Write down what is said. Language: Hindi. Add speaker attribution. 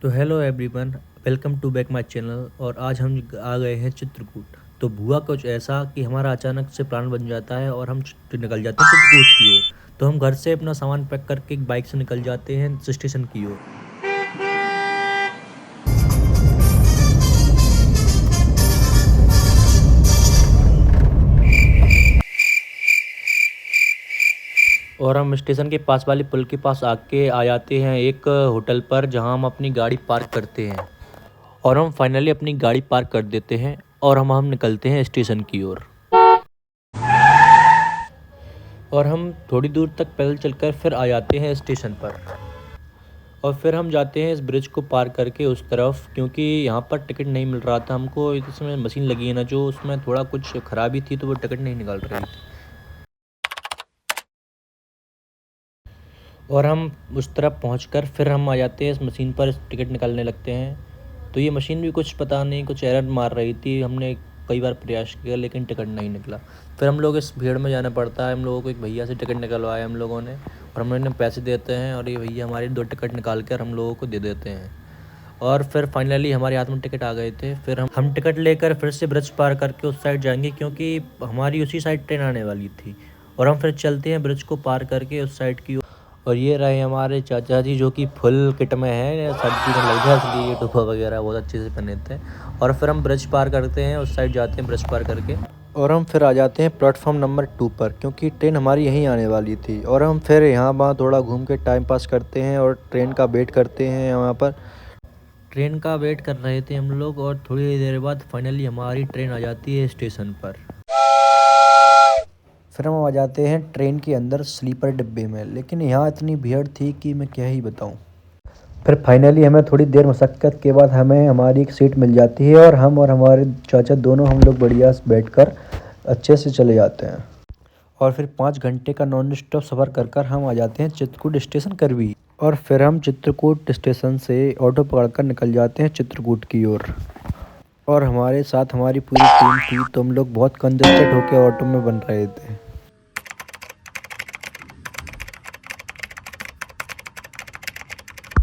Speaker 1: तो hello everyone, welcome to back my channel. और आज हम आ गए हैं चित्रकूट। तो हुआ कुछ ऐसा कि हमारा अचानक से प्लान बन जाता है और हम निकल जाते हैं चित्रकूट की ओर। तो हम घर से अपना सामान पैक करके एक बाइक से निकल जाते हैं स्टेशन की ओर। और हम स्टेशन के पास वाले पुल के पास आके आ जाते हैं एक होटल पर, जहां हम अपनी गाड़ी पार्क करते हैं। और हम फाइनली अपनी गाड़ी पार्क कर देते हैं और हम निकलते हैं स्टेशन की ओर। और हम थोड़ी दूर तक पैदल चलकर फिर आ जाते हैं स्टेशन पर। और फिर हम जाते हैं इस ब्रिज को पार करके उस तरफ, क्योंकि यहाँ पर टिकट नहीं मिल रहा था हमको। इसमें मशीन लगी है ना, जो उसमें थोड़ा कुछ खराबी थी, तो वो टिकट नहीं निकाल रही थी। और हम उस तरफ पहुँचकर फिर हम आ जाते हैं इस मशीन पर, टिकट निकालने लगते हैं। तो ये मशीन भी कुछ पता नहीं कुछ एरर मार रही थी। हमने कई बार प्रयास किया लेकिन टिकट नहीं निकला। फिर हम लोग इस भीड़ में जाना पड़ता है। हम लोगों को एक भैया से टिकट निकलवाया हम लोगों ने, और हम उन्हें पैसे देते हैं और ये भैया हमारे 2 टिकट निकाल कर हम लोगों को दे देते हैं। और फिर फाइनली हमारे हाथ में टिकट आ गए थे। फिर हम टिकट लेकर फिर से ब्रिज पार करके उस साइड जाएंगे, क्योंकि हमारी उसी साइड ट्रेन आने वाली थी। और हम फिर चलते हैं ब्रिज को पार करके उस साइड की। और ये रहे हमारे चाचा जी, जो कि फुल किट में हैं, सर्दी में लग जाए इसलिए ये टोपा वगैरह बहुत अच्छे से पहने थे। और फिर हम ब्रिज पार करते हैं, उस साइड जाते हैं ब्रिज पार करके। और हम फिर आ जाते हैं प्लेटफॉर्म नंबर 2 पर, क्योंकि ट्रेन हमारी यहीं आने वाली थी। और हम फिर यहाँ वहाँ थोड़ा घूम के टाइम पास करते हैं और ट्रेन का वेट करते हैं। यहाँ पर ट्रेन का वेट कर रहे थे हम लोग, और थोड़ी देर बाद फाइनली हमारी ट्रेन आ जाती है स्टेशन पर। फिर हम आ जाते हैं ट्रेन के अंदर स्लीपर डिब्बे में, लेकिन यहाँ इतनी भीड़ थी कि मैं क्या ही बताऊँ। फिर फाइनली हमें थोड़ी देर मशक्क़त के बाद हमें हमारी एक सीट मिल जाती है, और हमारे चाचा दोनों हम लोग बढ़िया बैठकर अच्छे से चले जाते हैं। और फिर 5 घंटे का नॉन स्टॉप सफ़र कर हम आ जाते हैं चित्रकूट स्टेशन करवी। और फिर हम चित्रकूट स्टेशन से ऑटो पकड़कर निकल जाते हैं चित्रकूट की ओर। और हमारे साथ हमारी पूरी टीम थी, तो हम लोग बहुत कंजस्टेड होकर ऑटो में बन रहे थे।